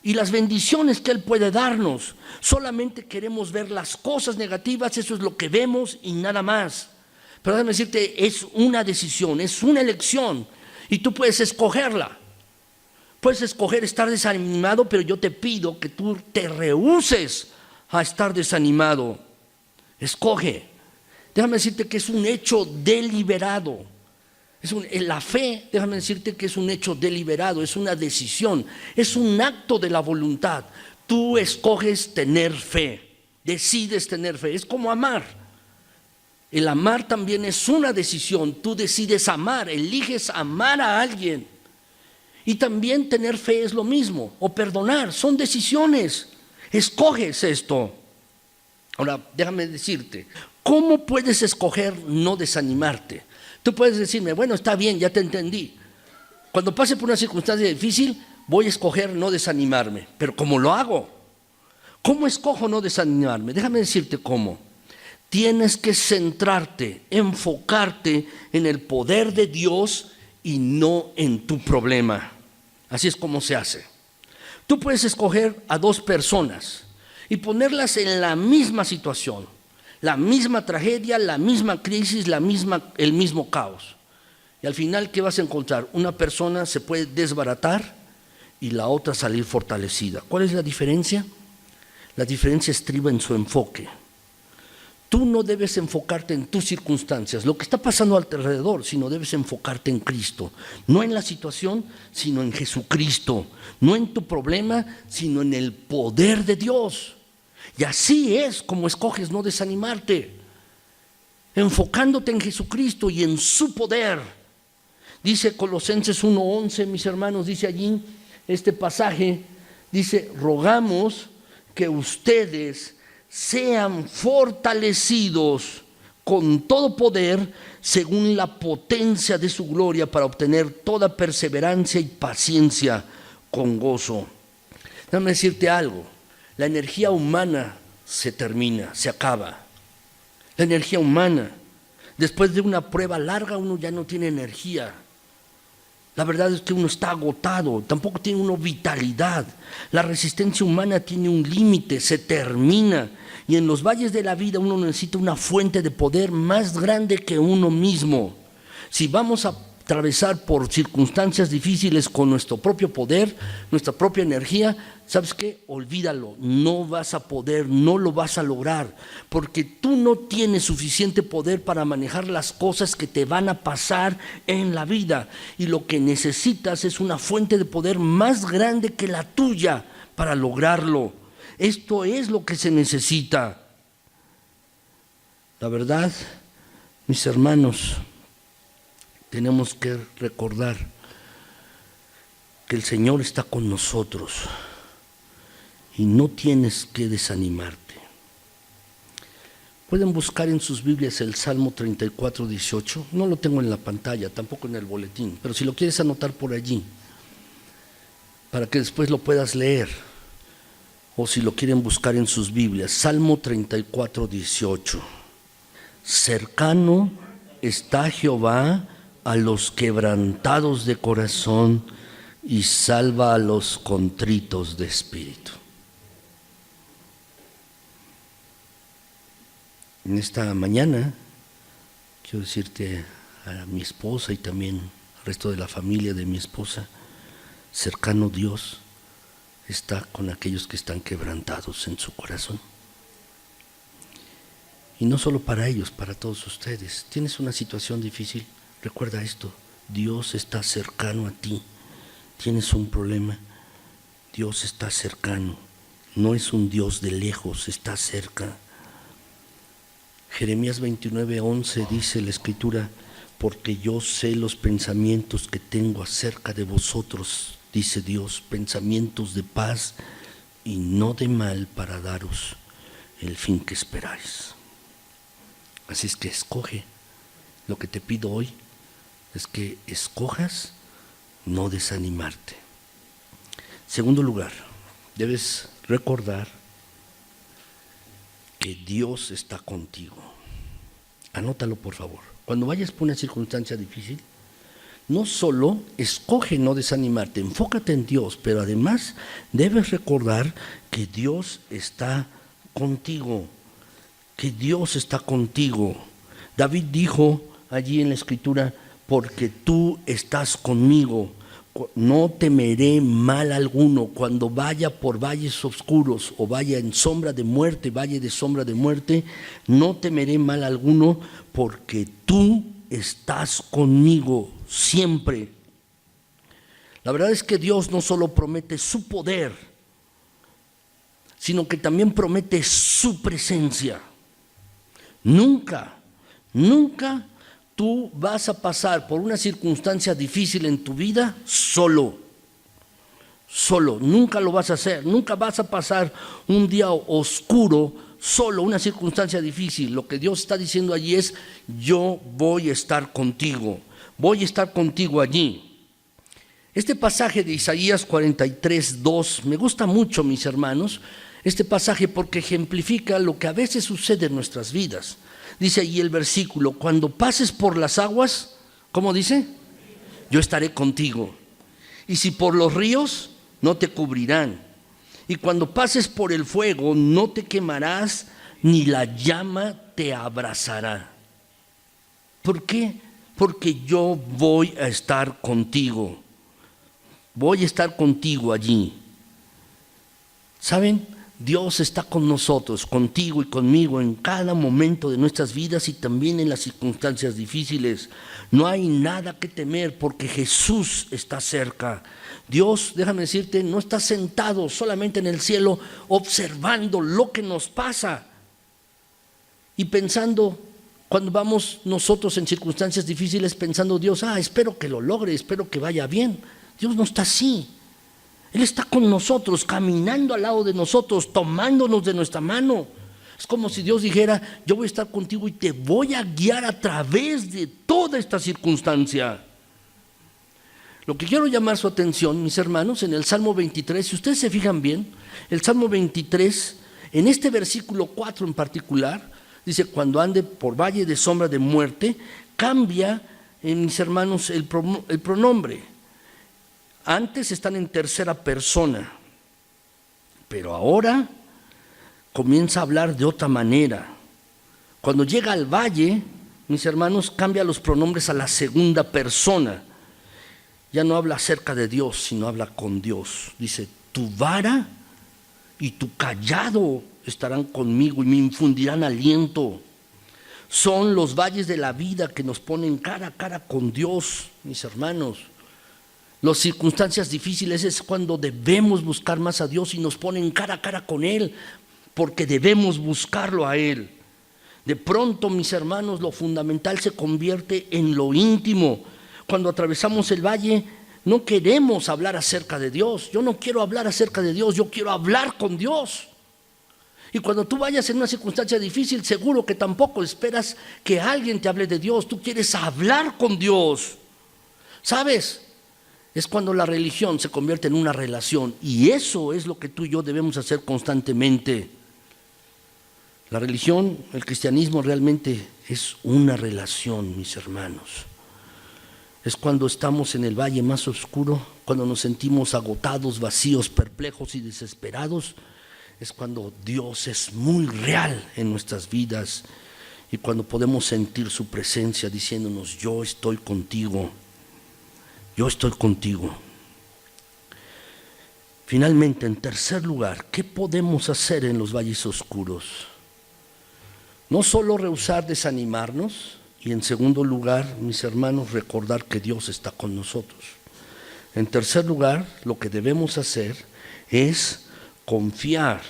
y las bendiciones que Él puede darnos. Solamente queremos ver las cosas negativas, eso es lo que vemos y nada más. Pero déjame decirte, es una decisión, es una elección y tú puedes escogerla. Puedes escoger estar desanimado, pero yo te pido que tú te rehúses a estar desanimado. Escoge. Déjame decirte que es un hecho deliberado. La fe, déjame decirte que es un hecho deliberado, es una decisión, es un acto de la voluntad. Tú escoges tener fe, decides tener fe. Es como amar. El amar también es una decisión. Tú decides amar, eliges amar a alguien. Y también tener fe es lo mismo, o perdonar, son decisiones. Escoges esto. Ahora, déjame decirte, ¿cómo puedes escoger no desanimarte? Tú puedes decirme, bueno, está bien, ya te entendí. Cuando pase por una circunstancia difícil, voy a escoger no desanimarme. Pero ¿cómo lo hago? ¿Cómo escojo no desanimarme? Déjame decirte cómo. Tienes que centrarte, enfocarte en el poder de Dios y no en tu problema. Así es como se hace. Tú puedes escoger a dos personas y ponerlas en la misma situación, la misma tragedia, la misma crisis, el mismo caos. Y al final, ¿qué vas a encontrar? Una persona se puede desbaratar y la otra salir fortalecida. ¿Cuál es la diferencia? La diferencia estriba en su enfoque. Tú no debes enfocarte en tus circunstancias, lo que está pasando alrededor, sino debes enfocarte en Cristo. No en la situación, sino en Jesucristo. No en tu problema, sino en el poder de Dios. Y así es como escoges no desanimarte, enfocándote en Jesucristo y en su poder. Dice Colosenses 1:11, mis hermanos, dice allí este pasaje, dice, rogamos que ustedes sean fortalecidos con todo poder según la potencia de su gloria para obtener toda perseverancia y paciencia con gozo. Déjame decirte algo, la energía humana se termina, se acaba. La energía humana, después de una prueba larga uno ya no tiene energía. La verdad es que uno está agotado, tampoco tiene uno vitalidad. La resistencia humana tiene un límite, se termina. Y en los valles de la vida uno necesita una fuente de poder más grande que uno mismo. Si vamos a atravesar por circunstancias difíciles con nuestro propio poder, nuestra propia energía, ¿sabes qué? Olvídalo, no vas a poder, no lo vas a lograr, porque tú no tienes suficiente poder para manejar las cosas que te van a pasar en la vida, y lo que necesitas es una fuente de poder más grande que la tuya para lograrlo. Esto es lo que se necesita. La verdad, mis hermanos, tenemos que recordar que el Señor está con nosotros y no tienes que desanimarte. Pueden buscar en sus Biblias el Salmo 34:18. No lo tengo en la pantalla, tampoco en el boletín, pero si lo quieres anotar por allí, para que después lo puedas leer, o si lo quieren buscar en sus Biblias, Salmo 34:18. Cercano está Jehová a los quebrantados de corazón y salva a los contritos de espíritu. En esta mañana quiero decirte a mi esposa y también al resto de la familia de mi esposa, cercano Dios está con aquellos que están quebrantados en su corazón. Y no solo para ellos, para todos ustedes. Tienes una situación difícil, recuerda esto, Dios está cercano a ti. Tienes un problema, Dios está cercano no es un Dios de lejos, está cerca. Jeremías 29:11 dice la Escritura: porque yo sé los pensamientos que tengo acerca de vosotros, dice Dios, pensamientos de paz y no de mal, para daros el fin que esperáis. Así es que escoge. Lo que te pido hoy es que escojas no desanimarte. Segundo lugar, debes recordar que Dios está contigo. Anótalo, por favor. Cuando vayas por una circunstancia difícil, no solo escoge no desanimarte, enfócate en Dios, pero además debes recordar que Dios está contigo, que Dios está contigo. David dijo allí en la Escritura: porque tú estás conmigo, no temeré mal alguno. Cuando vaya por valles oscuros o vaya en sombra de muerte, valle de sombra de muerte, no temeré mal alguno, porque tú estás conmigo siempre. La verdad es que Dios no solo promete su poder, sino que también promete su presencia. Nunca tú vas a pasar por una circunstancia difícil en tu vida solo, nunca lo vas a hacer. Nunca vas a pasar un día oscuro solo, una circunstancia difícil. Lo que Dios está diciendo allí es: yo voy a estar contigo, voy a estar contigo allí. Este pasaje de Isaías 43:2 me gusta mucho, mis hermanos, este pasaje, porque ejemplifica lo que a veces sucede en nuestras vidas. Dice allí el versículo: cuando pases por las aguas, ¿cómo dice? Yo estaré contigo. Y si por los ríos, no te cubrirán. Y cuando pases por el fuego, no te quemarás, ni la llama te abrazará. ¿Por qué? Porque yo voy a estar contigo. Voy a estar contigo allí. ¿Saben? Dios está con nosotros, contigo y conmigo, en cada momento de nuestras vidas y también en las circunstancias difíciles. No hay nada que temer, porque Jesús está cerca. Dios, déjame decirte, no está sentado solamente en el cielo observando lo que nos pasa y pensando, cuando vamos nosotros en circunstancias difíciles, pensando: Dios, espero que lo logre, espero que vaya bien. Dios no está así. Él está con nosotros, caminando al lado de nosotros, tomándonos de nuestra mano. Es como si Dios dijera: yo voy a estar contigo y te voy a guiar a través de toda esta circunstancia. Lo que quiero llamar su atención, mis hermanos, en el Salmo 23, si ustedes se fijan bien, el Salmo 23, en este versículo 4 en particular, dice: cuando ande por valle de sombra de muerte, cambia, mis hermanos, el pronombre. Antes están en tercera persona, pero ahora comienza a hablar de otra manera. Cuando llega al valle, mis hermanos, cambia los pronombres a la segunda persona. Ya no habla acerca de Dios, sino habla con Dios. Dice: tu vara y tu cayado estarán conmigo y me infundirán aliento. Son los valles de la vida que nos ponen cara a cara con Dios, mis hermanos. Las circunstancias difíciles es cuando debemos buscar más a Dios y nos ponen cara a cara con Él, porque debemos buscarlo a Él. De pronto, mis hermanos, lo fundamental se convierte en lo íntimo. Cuando atravesamos el valle, no queremos hablar acerca de Dios. Yo no quiero hablar acerca de Dios, yo quiero hablar con Dios. Y cuando tú vayas en una circunstancia difícil, seguro que tampoco esperas que alguien te hable de Dios. Tú quieres hablar con Dios. ¿Sabes? Es cuando la religión se convierte en una relación, y eso es lo que tú y yo debemos hacer constantemente. La religión, el cristianismo realmente es una relación, mis hermanos. Es cuando estamos en el valle más oscuro, cuando nos sentimos agotados, vacíos, perplejos y desesperados. Es cuando Dios es muy real en nuestras vidas y cuando podemos sentir su presencia diciéndonos: yo estoy contigo. Yo estoy contigo. Finalmente, en tercer lugar, ¿qué podemos hacer en los valles oscuros? No solo rehusar desanimarnos, y en segundo lugar, mis hermanos, recordar que Dios está con nosotros. En tercer lugar, lo que debemos hacer es confiar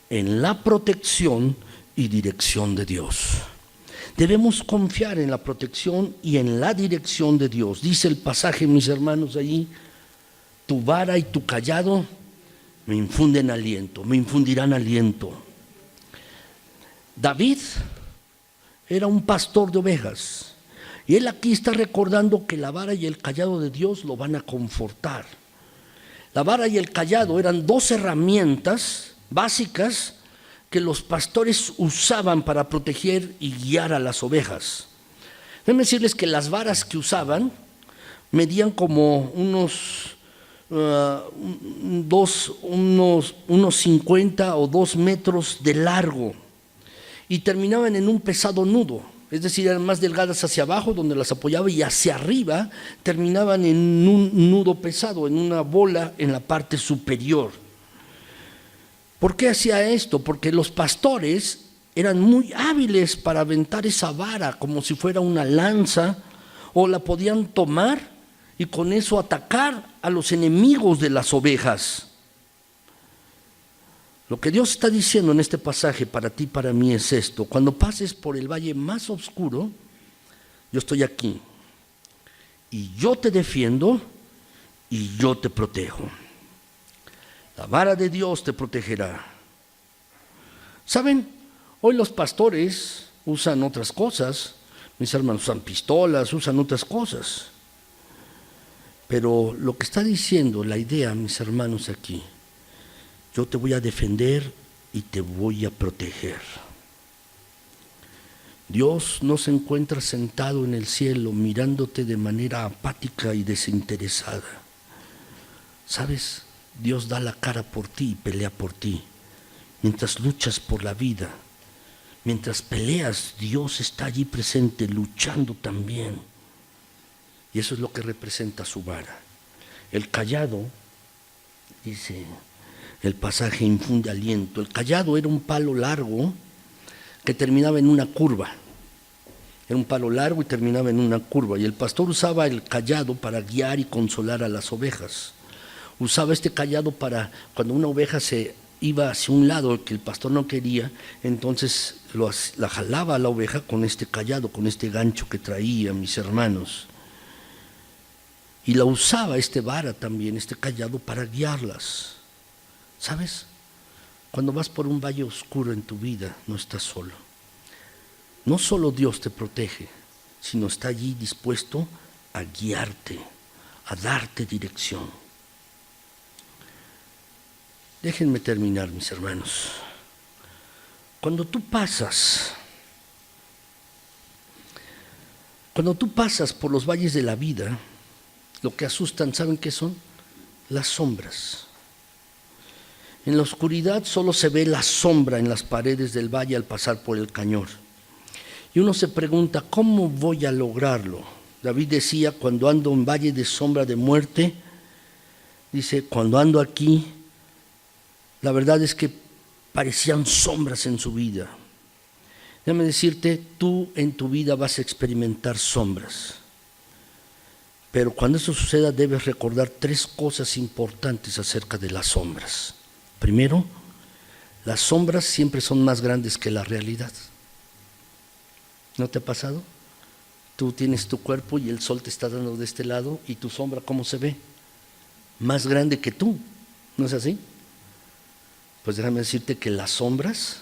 en la protección y dirección de Dios. Debemos confiar en la protección y en la dirección de Dios. Dice el pasaje, mis hermanos, allí: tu vara y tu cayado me infunden aliento, me infundirán aliento. David era un pastor de ovejas, y él aquí está recordando que la vara y el cayado de Dios lo van a confortar. La vara y el cayado eran dos herramientas básicas que los pastores usaban para proteger y guiar a las ovejas. Déjenme decirles que las varas que usaban medían como unos 50 o 2 metros de largo y terminaban en un pesado nudo. Es decir, eran más delgadas hacia abajo, donde las apoyaba, y hacia arriba terminaban en un nudo pesado, en una bola en la parte superior. ¿Por qué hacía esto? Porque los pastores eran muy hábiles para aventar esa vara como si fuera una lanza, o la podían tomar y con eso atacar a los enemigos de las ovejas. Lo que Dios está diciendo en este pasaje para ti y para mí es esto: cuando pases por el valle más oscuro, yo estoy aquí, y yo te defiendo y yo te protejo. La vara de Dios te protegerá. ¿Saben? Hoy los pastores usan otras cosas. Mis hermanos usan pistolas, usan otras cosas. Pero lo que está diciendo la idea, mis hermanos, aquí: yo te voy a defender y te voy a proteger. Dios no se encuentra sentado en el cielo mirándote de manera apática y desinteresada. ¿Sabes? Dios da la cara por ti y pelea por ti. Mientras luchas por la vida, mientras peleas, Dios está allí presente, luchando también. Y eso es lo que representa su vara. El cayado, dice el pasaje, infunde aliento. El cayado era un palo largo que terminaba en una curva. Era un palo largo y terminaba en una curva. Y el pastor usaba el cayado para guiar y consolar a las ovejas. Usaba este cayado para cuando una oveja se iba hacia un lado que el pastor no quería, entonces la jalaba a la oveja con este cayado, con este gancho que traía, mis hermanos. Y la usaba este vara también, este cayado, para guiarlas. ¿Sabes? Cuando vas por un valle oscuro en tu vida, no estás solo. No solo Dios te protege, sino está allí dispuesto a guiarte, a darte dirección. Déjenme terminar, mis hermanos. Cuando tú pasas por los valles de la vida, lo que asustan, ¿saben qué son? Las sombras. En la oscuridad solo se ve la sombra en las paredes del valle al pasar por el cañón. Y uno se pregunta, ¿cómo voy a lograrlo? David decía, cuando ando en valle de sombra de muerte, dice, cuando ando aquí, la verdad es que parecían sombras en su vida. Déjame decirte, tú en tu vida vas a experimentar sombras. Pero cuando eso suceda, debes recordar 3 cosas importantes acerca de las sombras. Primero, las sombras siempre son más grandes que la realidad. ¿No te ha pasado? Tú tienes tu cuerpo y el sol te está dando de este lado, y tu sombra, ¿cómo se ve? Más grande que tú. ¿No es así? Pues déjame decirte que las sombras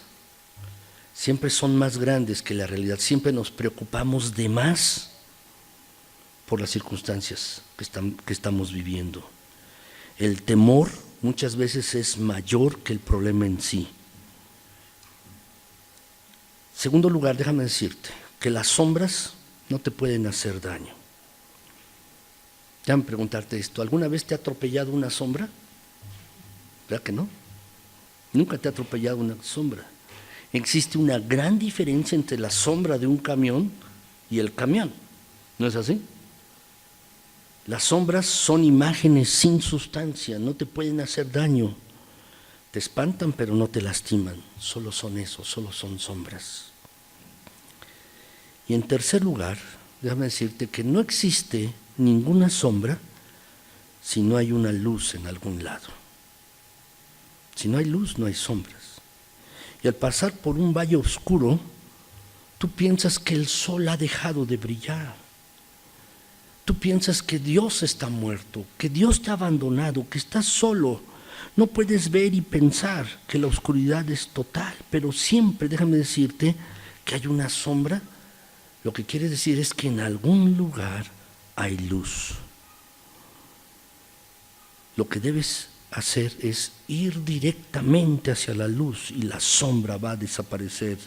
siempre son más grandes que la realidad. Siempre nos preocupamos de más por las circunstancias que estamos viviendo. El temor muchas veces es mayor que el problema en sí. Segundo lugar, déjame decirte que las sombras no te pueden hacer daño. Déjame preguntarte esto: ¿alguna vez te ha atropellado una sombra? ¿Verdad que no? Nunca te ha atropellado una sombra. Existe una gran diferencia entre la sombra de un camión y el camión. ¿No es así? Las sombras son imágenes sin sustancia, no te pueden hacer daño. Te espantan, pero no te lastiman. Solo son eso, solo son sombras. Y en tercer lugar, déjame decirte que no existe ninguna sombra si no hay una luz en algún lado. Si no hay luz, no hay sombras. Y al pasar por un valle oscuro, tú piensas que el sol ha dejado de brillar. Tú piensas que Dios está muerto, que Dios te ha abandonado, que estás solo. No puedes ver y pensar que la oscuridad es total, pero siempre, déjame decirte, que hay una sombra. Lo que quiere decir es que en algún lugar hay luz. Lo que debes hacer es ir directamente hacia la luz y la sombra va a desaparecer.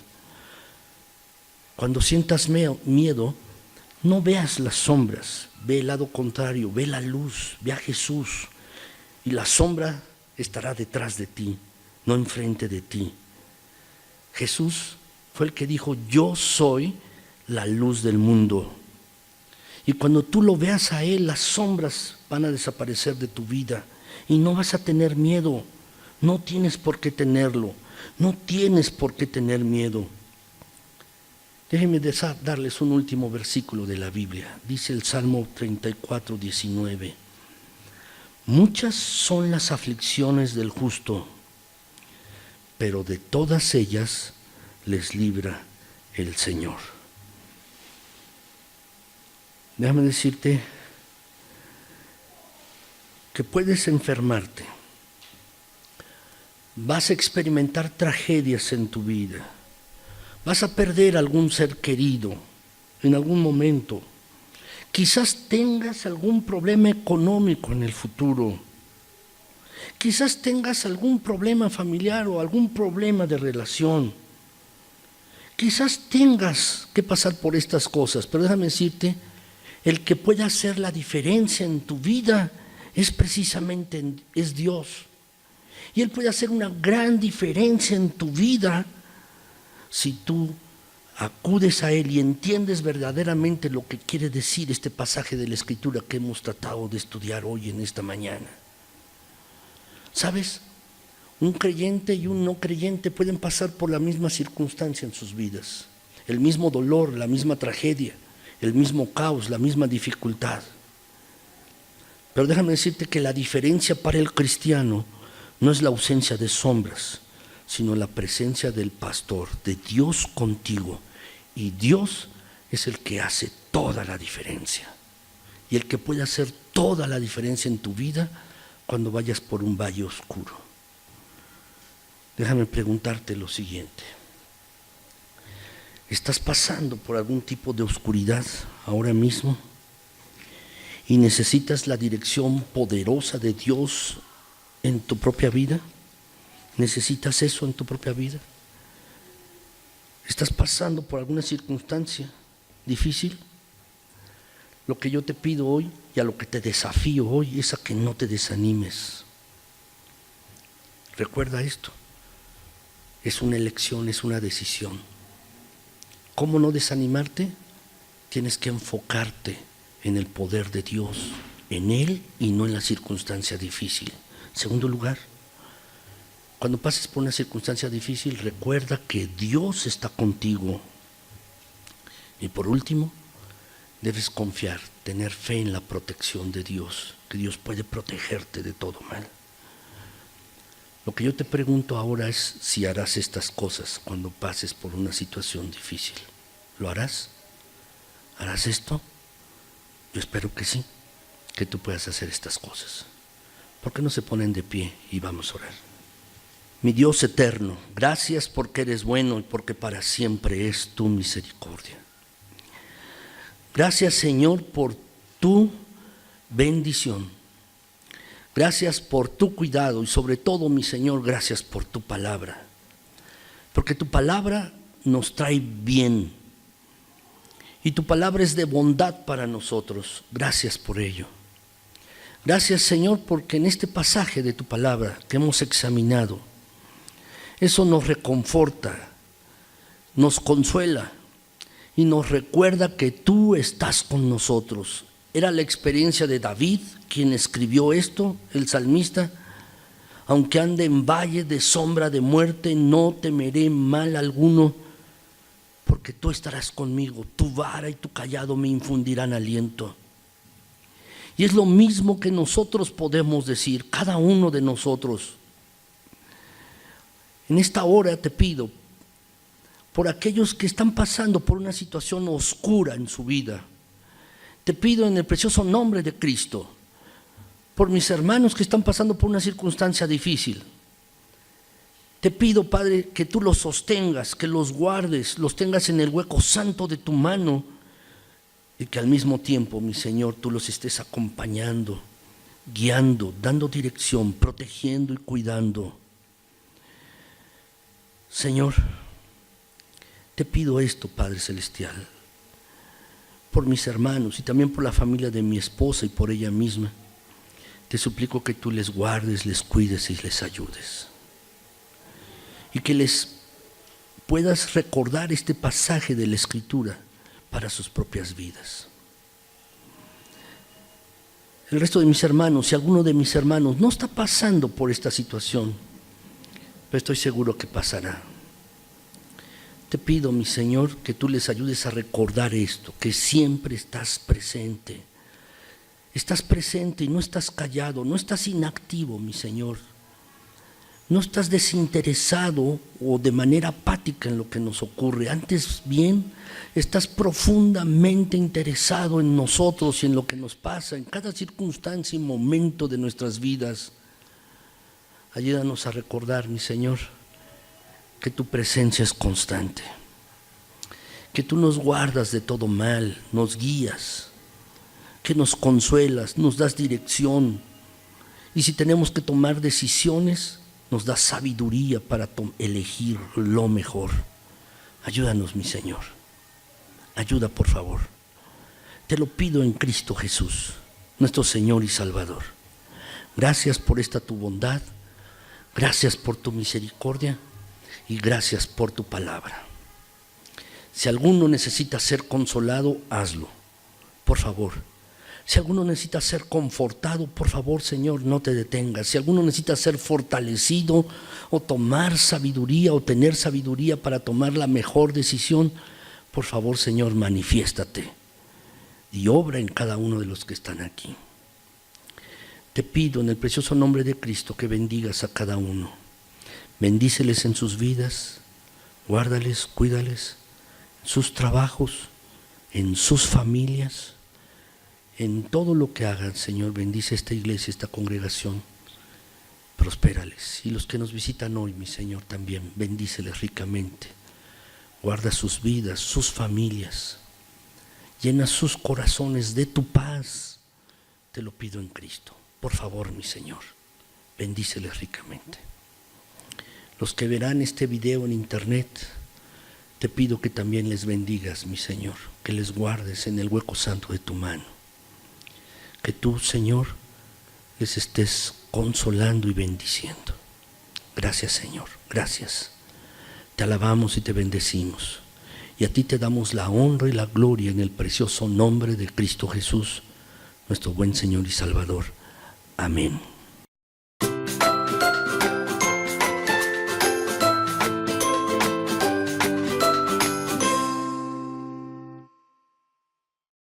Cuando sientas miedo, no veas las sombras, ve el lado contrario, ve la luz, ve a Jesús y la sombra estará detrás de ti, no enfrente de ti. Jesús fue el que dijo: yo soy la luz del mundo. Y cuando tú lo veas a Él, las sombras van a desaparecer de tu vida y no vas a tener miedo. No tienes por qué tenerlo, no tienes por qué tener miedo. Déjenme darles un último versículo de la Biblia. Dice el Salmo 34, 19. Muchas son las aflicciones del justo, pero de todas ellas les libra el Señor. Déjame decirte que puedes enfermarte, vas a experimentar tragedias en tu vida, vas a perder algún ser querido en algún momento, quizás tengas algún problema económico en el futuro, quizás tengas algún problema familiar o algún problema de relación, quizás tengas que pasar por estas cosas, pero déjame decirte, el que puede hacer la diferencia en tu vida es precisamente Dios. Y Él puede hacer una gran diferencia en tu vida si tú acudes a Él y entiendes verdaderamente lo que quiere decir este pasaje de la Escritura que hemos tratado de estudiar hoy en esta mañana. ¿Sabes? Un creyente y un no creyente pueden pasar por la misma circunstancia en sus vidas, el mismo dolor, la misma tragedia, el mismo caos, la misma dificultad. Pero déjame decirte que la diferencia para el cristiano no es la ausencia de sombras, sino la presencia del pastor, de Dios contigo. Y Dios es el que hace toda la diferencia. Y el que puede hacer toda la diferencia en tu vida cuando vayas por un valle oscuro. Déjame preguntarte lo siguiente. ¿Estás pasando por algún tipo de oscuridad ahora mismo? ¿Y necesitas la dirección poderosa de Dios en tu propia vida? ¿Necesitas eso en tu propia vida? ¿Estás pasando por alguna circunstancia difícil? Lo que yo te pido hoy y a lo que te desafío hoy es a que no te desanimes. Recuerda esto, es una elección, es una decisión. ¿Cómo no desanimarte? Tienes que enfocarte en el poder de Dios, en Él y no en la circunstancia difícil. Segundo lugar, cuando pases por una circunstancia difícil, recuerda que Dios está contigo. Y por último, debes confiar, tener fe en la protección de Dios, que Dios puede protegerte de todo mal. Lo que yo te pregunto ahora es si harás estas cosas cuando pases por una situación difícil. ¿Lo harás? ¿Harás esto? Yo espero que sí, que tú puedas hacer estas cosas. ¿Por qué no se ponen de pie y vamos a orar? Mi Dios eterno, gracias porque eres bueno y porque para siempre es tu misericordia. Gracias, Señor, por tu bendición. Gracias por tu cuidado y sobre todo, mi Señor, gracias por tu palabra. Porque tu palabra nos trae bien. Y tu palabra es de bondad para nosotros. Gracias por ello. Gracias, Señor, porque en este pasaje de tu palabra que hemos examinado, eso nos reconforta, nos consuela y nos recuerda que tú estás con nosotros. Era la experiencia de David, quien escribió esto, el salmista. Aunque ande en valle de sombra de muerte, no temeré mal alguno, porque tú estarás conmigo, tu vara y tu cayado me infundirán aliento. Y es lo mismo que nosotros podemos decir, cada uno de nosotros. En esta hora te pido por aquellos que están pasando por una situación oscura en su vida. Te pido en el precioso nombre de Cristo, por mis hermanos que están pasando por una circunstancia difícil. Te pido, Padre, que tú los sostengas, que los guardes, los tengas en el hueco santo de tu mano y que al mismo tiempo, mi Señor, tú los estés acompañando, guiando, dando dirección, protegiendo y cuidando. Señor, te pido esto, Padre Celestial, por mis hermanos y también por la familia de mi esposa y por ella misma. Te suplico que tú les guardes, les cuides y les ayudes. Y que les puedas recordar este pasaje de la Escritura para sus propias vidas. El resto de mis hermanos, si alguno de mis hermanos no está pasando por esta situación, pero estoy seguro que pasará. Te pido, mi Señor, que tú les ayudes a recordar esto, que siempre estás presente. Estás presente y no estás callado, no estás inactivo, mi Señor. No estás desinteresado o de manera apática en lo que nos ocurre. Antes bien, estás profundamente interesado en nosotros y en lo que nos pasa, en cada circunstancia y momento de nuestras vidas. Ayúdanos a recordar, mi Señor, que tu presencia es constante, que tú nos guardas de todo mal, nos guías, que nos consuelas, nos das dirección. Y si tenemos que tomar decisiones, nos da sabiduría para elegir lo mejor. Ayúdanos, mi Señor. Ayuda, por favor. Te lo pido en Cristo Jesús, nuestro Señor y Salvador. Gracias por esta tu bondad. Gracias por tu misericordia. Y gracias por tu palabra. Si alguno necesita ser consolado, hazlo. Por favor. Si alguno necesita ser confortado, por favor, Señor, no te detengas. Si alguno necesita ser fortalecido o tomar sabiduría o tener sabiduría para tomar la mejor decisión, por favor, Señor, manifiéstate y obra en cada uno de los que están aquí. Te pido en el precioso nombre de Cristo que bendigas a cada uno. Bendíceles en sus vidas, guárdales, cuídales, en sus trabajos, en sus familias. En todo lo que hagan, Señor, bendice esta iglesia, esta congregación, prospérales. Y los que nos visitan hoy, mi Señor, también, bendíceles ricamente. Guarda sus vidas, sus familias. Llena sus corazones de tu paz. Te lo pido en Cristo. Por favor, mi Señor, bendíceles ricamente. Los que verán este video en internet, te pido que también les bendigas, mi Señor, que les guardes en el hueco santo de tu mano. Que tú, Señor, les estés consolando y bendiciendo. Gracias, Señor, gracias. Te alabamos y te bendecimos. Y a ti te damos la honra y la gloria en el precioso nombre de Cristo Jesús, nuestro buen Señor y Salvador. Amén.